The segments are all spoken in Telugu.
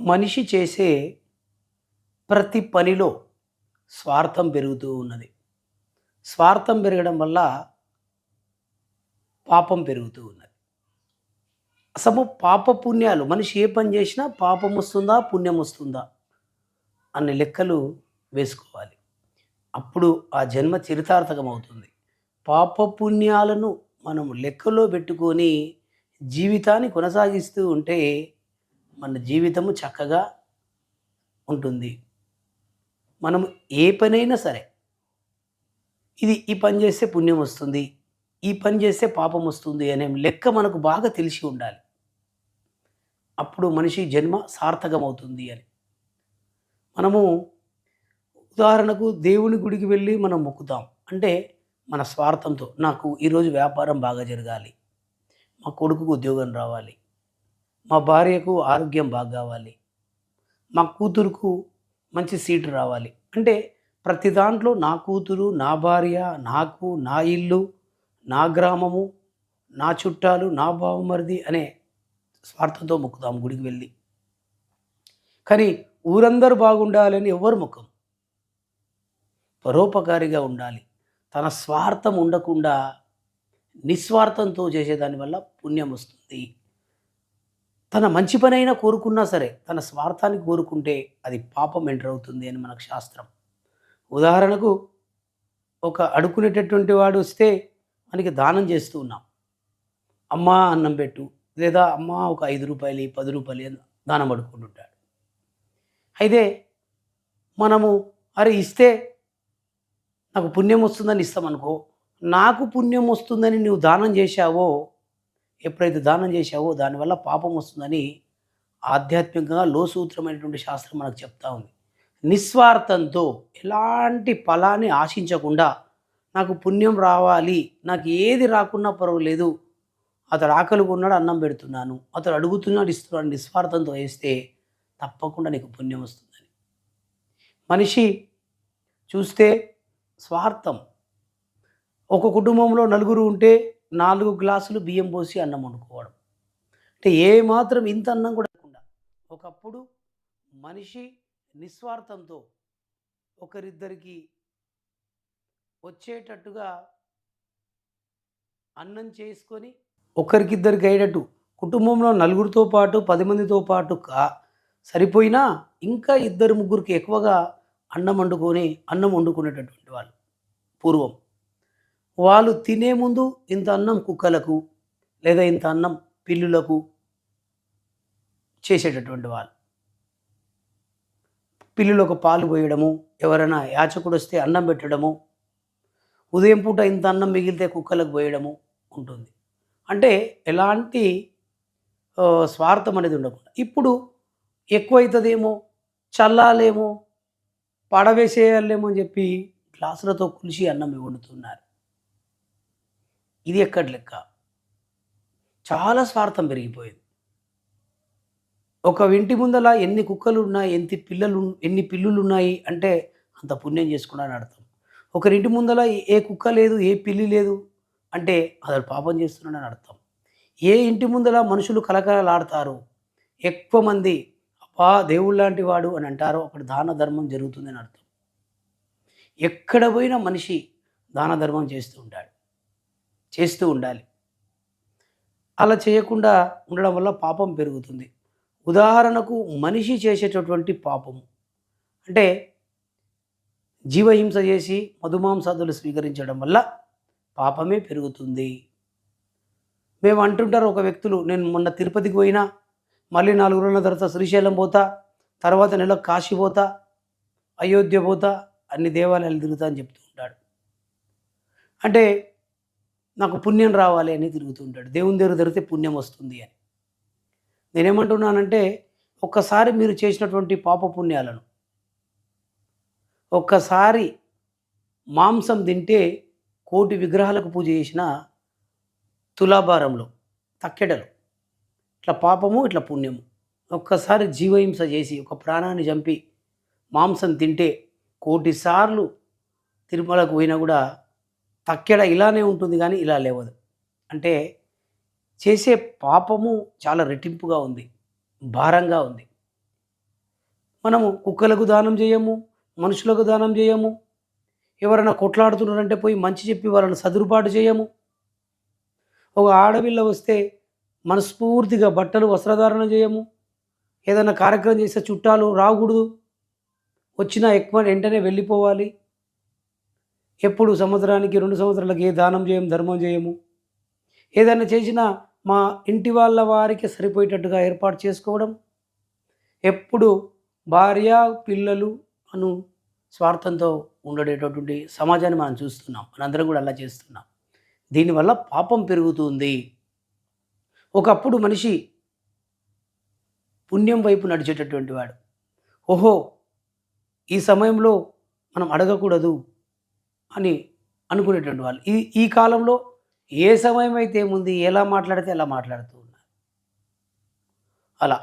మనిషి చేసే ప్రతి పనిలో స్వార్థం పెరుగుతూ ఉన్నది. స్వార్థం పెరగడం వల్ల పాపం పెరుగుతూ ఉన్నది. అసలు పాప పుణ్యాలు మనిషి ఏ పని చేసినా పాపం వస్తుందా? పుణ్యం వస్తుందా? అన్ని లెక్కలు వేసుకోవాలి. అప్పుడు ఆ జన్మ చరితార్థకం అవుతుంది. పాప పుణ్యాలను మనం లెక్కలో పెట్టుకొని జీవితాన్ని కొనసాగిస్తూ ఉంటే మన జీవితము చక్కగా ఉంటుంది. మనం ఏ పనైనా సరే ఈ పని చేస్తే పుణ్యం వస్తుంది, ఈ పని చేస్తే పాపం వస్తుంది అనే లెక్క మనకు బాగా తెలిసి ఉండాలి. అప్పుడు మనిషి జన్మ సార్థకమవుతుంది అని. మనము ఉదాహరణకు దేవుని గుడికి వెళ్ళి మనం మొక్కుతాం. అంటే మన స్వార్థంతో నాకు ఈరోజు వ్యాపారం బాగా జరగాలి, మా కొడుకుకు ఉద్యోగం రావాలి, మా భార్యకు ఆరోగ్యం బాగా కావాలి, మా కూతురుకు మంచి సీటు రావాలి. అంటే ప్రతి దాంట్లో నా కూతురు, నా భార్య, నాకు, నా ఇల్లు, నా గ్రామము, నా చుట్టాలు, నా బావమరిది అనే స్వార్థంతో మొక్కుతాం గుడికి వెళ్ళి. కానీ ఊరందరూ బాగుండాలని ఎవ్వరు మొక్కం. పరోపకారిగా ఉండాలి. తన స్వార్థం ఉండకుండా నిస్వార్థంతో చేసేదాని వల్ల పుణ్యం వస్తుంది. తన మంచి పనైనా కోరుకున్నా సరే తన స్వార్థాన్ని కోరుకుంటే అది పాపం ఎంటర్ అవుతుంది అని మనకు శాస్త్రం. ఉదాహరణకు ఒక అడుక్కునేటటువంటి వాడు వస్తే మనకి దానం చేస్తూ ఉన్నాం. అమ్మా అన్నం పెట్టు, లేదా అమ్మా ఒక 5 రూపాయలు 10 రూపాయలు దానం అడుక్కుంటుంటాడు. అయితే మనము అరే ఇస్తే నాకు పుణ్యం వస్తుందని ఇస్తామనుకో, నాకు పుణ్యం వస్తుందని నువ్వు దానం చేశావో, ఎప్పుడైతే దానం చేశావో దానివల్ల పాపం వస్తుందని ఆధ్యాత్మికంగా లోసూత్రమైనటువంటి శాస్త్రం మనకు చెప్తా ఉంది. నిస్వార్థంతో ఎలాంటి ఫలాన్ని ఆశించకుండా నాకు పుణ్యం రావాలి, నాకు ఏది రాకున్నా పర్వాలేదు, అతడు ఆకలిగా ఉన్నాడు అన్నం పెడుతున్నాను, అతడు అడుగుతున్నాడు ఇస్తున్నాడు, నిస్వార్థంతో వేస్తే తప్పకుండా నీకు పుణ్యం వస్తుందని. మనిషి చూస్తే స్వార్థం. ఒక కుటుంబంలో నలుగురు ఉంటే 4 గ్లాసులు బియ్యం పోసి అన్నం వండుకోవడం. అంటే ఏమాత్రం ఇంత అన్నం కూడా లేకుండా ఒకప్పుడు మనిషి నిస్వార్థంతో ఒకరిద్దరికి వచ్చేటట్టుగా అన్నం చేసుకొని ఒకరికిద్దరికి అయ్యేటట్టు కుటుంబంలో నలుగురితో పాటు 10 మందితో పాటు సరిపోయినా ఇంకా 2 ముగ్గురికి ఎక్కువగా అన్నం వండుకునేటటువంటి వాళ్ళు పూర్వం. వాళ్ళు తినే ముందు ఇంత అన్నం కుక్కలకు లేదా ఇంత అన్నం పిల్లులకు చేసేటటువంటి వాళ్ళు. పిల్లులకు పాలు పోయడము, ఎవరైనా యాచకుడు వస్తే అన్నం పెట్టడము, ఉదయం పూట ఇంత అన్నం మిగిలితే కుక్కలకు పోయడము ఉంటుంది. అంటే ఎలాంటి స్వార్థం అనేది ఉండకుండా. ఇప్పుడు ఎక్కువైతుందేమో, చల్లాలేమో, పడవేసేయాలేమో అని చెప్పి గ్లాసులతో కులిసి అన్నం వండుతున్నారు. ఇది ఎక్కడి లెక్క? చాలా స్వార్థం పెరిగిపోయింది. ఒక ఇంటి ముందల ఎన్ని కుక్కలు ఉన్నాయి, ఎన్ని పిల్లులు ఉన్నాయి అంటే అంత పుణ్యం చేసుకున్నారని అర్థం. ఒకరింటి ముందల ఏ కుక్క లేదు, ఏ పిల్లి లేదు అంటే అతడు పాపం చేస్తున్నాడని అర్థం. ఏ ఇంటి ముందల మనుషులు కలకలలాడతారు, ఎక్కువ మంది అబ్బా దేవుడు లాంటి వాడు అని అంటారో అక్కడ దాన ధర్మం జరుగుతుందని అర్థం. ఎక్కడ పోయినా మనిషి దాన ధర్మం చేస్తూ ఉండాలి. అలా చేయకుండా ఉండడం వల్ల పాపం పెరుగుతుంది. ఉదాహరణకు మనిషి చేసేటటువంటి పాపము అంటే జీవహింస చేసి మధుమాంసాదులు స్వీకరించడం వల్ల పాపమే పెరుగుతుంది. మేము అంటుంటారు ఒక వ్యక్తులు, నేను మొన్న తిరుపతికి పోయినా, మళ్ళీ 4 రోజుల తర్వాత శ్రీశైలం పోతా, తర్వాత నెల కాశీ పోతా, అయోధ్య పోతా, అన్ని దేవాలయాలు తిరుగుతా అని చెప్తూ ఉంటాడు. అంటే నాకు పుణ్యం రావాలి అని తిరుగుతూ ఉంటాడు. దేవుని దగ్గర తిరిగితే పుణ్యం వస్తుంది అని. నేనేమంటున్నానంటే ఒక్కసారి మీరు చేసినటువంటి పాప పుణ్యాలను ఒక్కసారి మాంసం తింటే 1,000,000 విగ్రహాలకు పూజ చేసిన తులాభారంలో తక్కెడలు ఇట్లా పాపము ఇట్లా పుణ్యము. ఒక్కసారి జీవహింస చేసి ఒక ప్రాణాన్ని చంపి మాంసం తింటే 1,000,000 సార్లు తిరుమలకు పోయినా కూడా తక్కెడ ఇలానే ఉంటుంది కానీ ఇలా లేవదు. అంటే చేసే పాపము చాలా రెట్టింపుగా ఉంది, భారంగా ఉంది. మనము కుక్కలకు దానం చేయము, మనుషులకు దానం చేయము. ఎవరైనా కొట్లాడుతున్నారంటే పోయి మంచి చెప్పి వాళ్ళని సదురుబాటు చేయము. ఒక ఆడపిల్ల వస్తే మనస్ఫూర్తిగా బట్టలు వస్త్రధారణ చేయము. ఏదైనా కార్యక్రమం చేస్తే చుట్టాలు రాకూడదు, వచ్చినా ఎక్కువ వెంటనే వెళ్ళిపోవాలి. ఎప్పుడు సంవత్సరానికి 2 సంవత్సరాలకి ఏ దానం చేయము, ధర్మం చేయము. ఏదైనా చేసినా మా ఇంటి వాళ్ళ వారికి సరిపోయేటట్టుగా ఏర్పాటు చేసుకోవడం. ఎప్పుడు భార్య పిల్లలు అను స్వార్థంతో ఉండేటటువంటి సమాజాన్ని మనం చూస్తున్నాం. మనందరం కూడా అలా చేస్తున్నాం. దీనివల్ల పాపం పెరుగుతుంది. ఒకప్పుడు మనిషి పుణ్యం వైపు నడిచేటటువంటి వాడు. ఓహో, ఈ సమయంలో మనం అడగకూడదు అని అనుకునేటువంటి వాళ్ళు ఈ ఈ కాలంలో ఏ సమయం అయితే ఏముంది, ఎలా మాట్లాడితే అలా మాట్లాడుతూ ఉన్నారు. అలా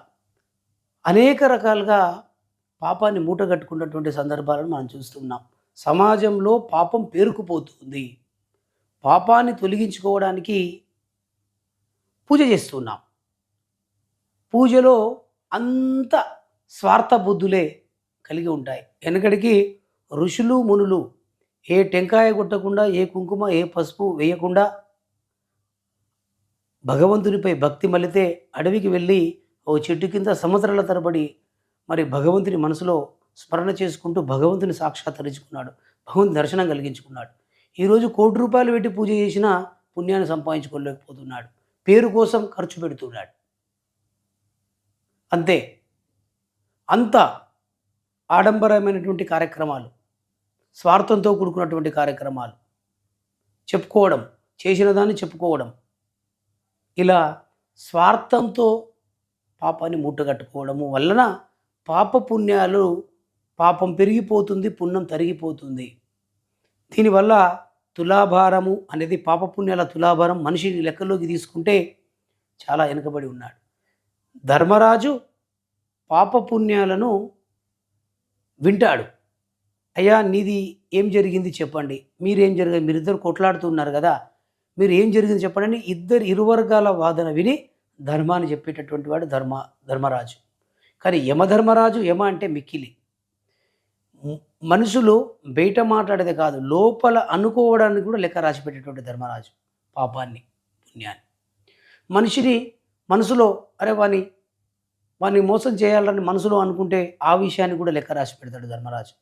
అనేక రకాలుగా పాపాన్ని మూటగట్టుకున్నటువంటి సందర్భాలను మనం చూస్తున్నాం. సమాజంలో పాపం పేరుకుపోతుంది. పాపాన్ని తొలగించుకోవడానికి పూజ చేస్తున్నాం. పూజలో అంత స్వార్థ బుద్ధులే కలిగి ఉంటాయి. వెనకడికి ఋషులు మునులు ఏ టెంకాయ కొట్టకుండా, ఏ కుంకుమ, ఏ పసుపు వేయకుండా భగవంతునిపై భక్తి మలితే అడవికి వెళ్ళి ఓ చెట్టు కింద సంవత్సరాల తరబడి మరి భగవంతుని మనసులో స్మరణ చేసుకుంటూ భగవంతుని సాక్షాత్కరించుకున్నాడు. భగవంతుని దర్శనం కలిగించుకున్నాడు. ఈరోజు ₹1,00,00,000 పెట్టి పూజ చేసినా పుణ్యాన్ని సంపాదించుకోలేకపోతున్నాడు. పేరు కోసం ఖర్చు పెడుతున్నాడు. అంతే. అంత ఆడంబరమైనటువంటి కార్యక్రమాలు, స్వార్థంతో కూడుకున్నటువంటి కార్యక్రమాలు, చెప్పుకోవడం, చేసిన దాన్ని చెప్పుకోవడం, ఇలా స్వార్థంతో పాపాన్ని మూటగట్టుకోవడము వలన పాపపుణ్యాలు పాపం పెరిగిపోతుంది, పుణ్యం తరిగిపోతుంది. దీనివల్ల తులాభారము అనేది పాపపుణ్యాల తులాభారం మనిషిని లెక్కలోకి తీసుకుంటే చాలా వెనుకబడి ఉన్నాడు. ధర్మరాజు పాపపుణ్యాలను వింటాడు. అయ్యా, నీది ఏం జరిగింది చెప్పండి, మీరేం జరిగింది, మీరిద్దరు కొట్లాడుతున్నారు కదా, మీరు ఏం జరిగింది చెప్పండి అని ఇరు వర్గాల వాదన విని ధర్మాన్ని చెప్పేటటువంటి వాడు ధర్మరాజు. కానీ యమధర్మరాజు, యమ అంటే మిక్కిలి. మనుషులు బయట మాట్లాడేది కాదు, లోపల అనుకోవడానికి కూడా లెక్క రాసి పెట్టేటువంటి ధర్మరాజు పాపాన్ని పుణ్యాన్ని. మనిషిని మనసులో అరే వాని మోసం చేయాలని మనసులో అనుకుంటే ఆ విషయాన్ని కూడా లెక్క రాసి పెడతాడు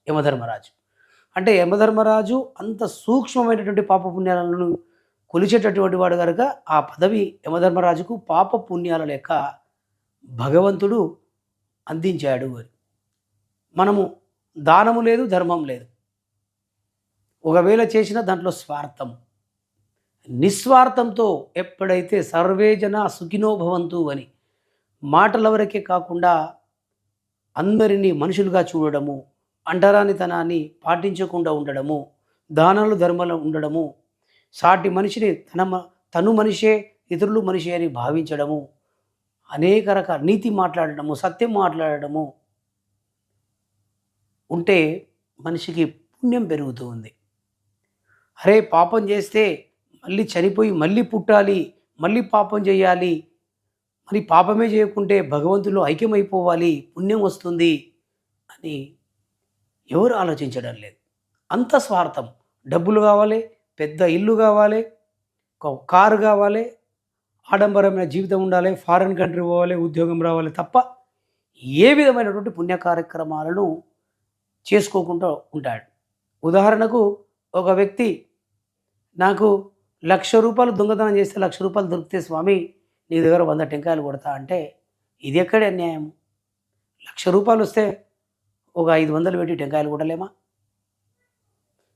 యమధర్మరాజు. అంటే యమధర్మరాజు అంత సూక్ష్మమైనటువంటి పాపపుణ్యాలను కొలిచేటటువంటి వాడు కనుక ఆ పదవి యమధర్మరాజుకు పాపపుణ్యాల లెక్క భగవంతుడు అందించాడు అని. మనము దానము లేదు, ధర్మం లేదు. ఒకవేళ చేసిన దాంట్లో స్వార్థం, నిస్వార్థంతో ఎప్పుడైతే సర్వే జన సుఖినో భవంతు అని మాటల వరకే కాకుండా అందరినీ మనుషులుగా చూడడము, అంటరానితనాన్ని పాటించకుండా ఉండడము, దానాలు ధర్మాలు ఉండడము, సాటి మనిషిని తను మనిషే ఇతరులు మనిషి అని భావించడము, అనేక రకాల నీతి మాట్లాడడము, సత్యం మాట్లాడడము ఉంటే మనిషికి పుణ్యం పెరుగుతూ ఉంది. అరే, పాపం చేస్తే మళ్ళీ చనిపోయి మళ్ళీ పుట్టాలి, మళ్ళీ పాపం చేయాలి, మరి పాపమే చేయకుంటే భగవంతులో ఐక్యమైపోవాలి, పుణ్యం వస్తుంది అని ఎవరు ఆలోచించడం లేదు. అంత స్వార్థం. డబ్బులు కావాలి, పెద్ద ఇల్లు కావాలి, ఒక కారు కావాలి, ఆడంబరమైన జీవితం ఉండాలి, ఫారిన్ కంట్రీ పోవాలి, ఉద్యోగం రావాలి తప్ప ఏ విధమైనటువంటి పుణ్య కార్యక్రమాలను చేసుకోకుండా ఉంటాడు. ఉదాహరణకు ఒక వ్యక్తి నాకు ₹1,00,000 దొంగతనం చేస్తే ₹1,00,000 దొరికితే స్వామి నీ దగ్గర 100 టెంకాయలు కొడతా అంటే ఇది ఎక్కడి అన్యాయం? ₹1,00,000 వస్తే ఒక 500 పెట్టి టెంకాయలు కొట్టలేమా?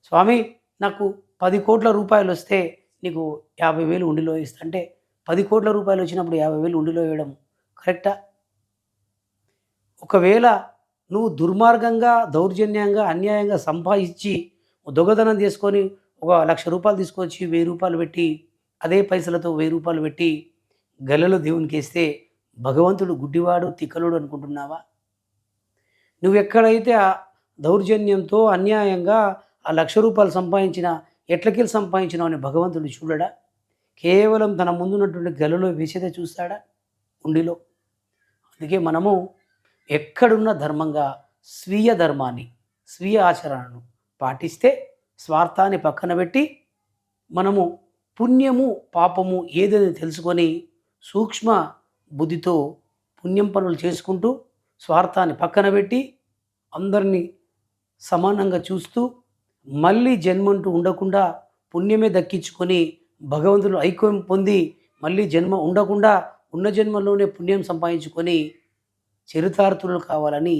స్వామి నాకు 10 కోట్ల రూపాయలు వస్తే నీకు 50,000 ఉండిలో ఇస్తా అంటే 10 కోట్ల రూపాయలు వచ్చినప్పుడు 50,000 ఉండిలో వేయడం కరెక్టా? ఒకవేళ నువ్వు దుర్మార్గంగా, దౌర్జన్యంగా, అన్యాయంగా సంపాదించి దొంగతనం చేసుకొని ఒక ₹1,00,000 తీసుకొచ్చి ₹1,000 పెట్టి అదే పైసలతో ₹1,000 పెట్టి గల్లలో దేవునికి వేస్తే భగవంతుడు గుడ్డివాడు, తిక్కలుడు అనుకుంటున్నావా? నువ్వెక్కడైతే ఆ దౌర్జన్యంతో అన్యాయంగా ఆ ₹1,00,000 సంపాదించిన ఎట్లకెళ్ళి సంపాదించినావు అని భగవంతుడు చూడడా? కేవలం తన ముందున్నటువంటి గలలో వేసేదే చూస్తాడా? ఉండిలో. అందుకే మనము ఎక్కడున్నా ధర్మంగా స్వీయ ధర్మాన్ని, స్వీయ ఆచరణను పాటిస్తే స్వార్థాన్ని పక్కన పెట్టి మనము పుణ్యము, పాపము ఏదని తెలుసుకొని సూక్ష్మ బుద్ధితో పుణ్యం పనులు చేసుకుంటూ స్వార్థాన్ని పక్కన పెట్టి అందరినీ సమానంగా చూస్తూ మళ్ళీ జన్మంటూ ఉండకుండా పుణ్యమే దక్కించుకొని భగవంతుడు ఐక్యం పొంది మళ్ళీ జన్మ ఉండకుండా ఉన్న జన్మలోనే పుణ్యం సంపాదించుకొని చరితార్థులు కావాలని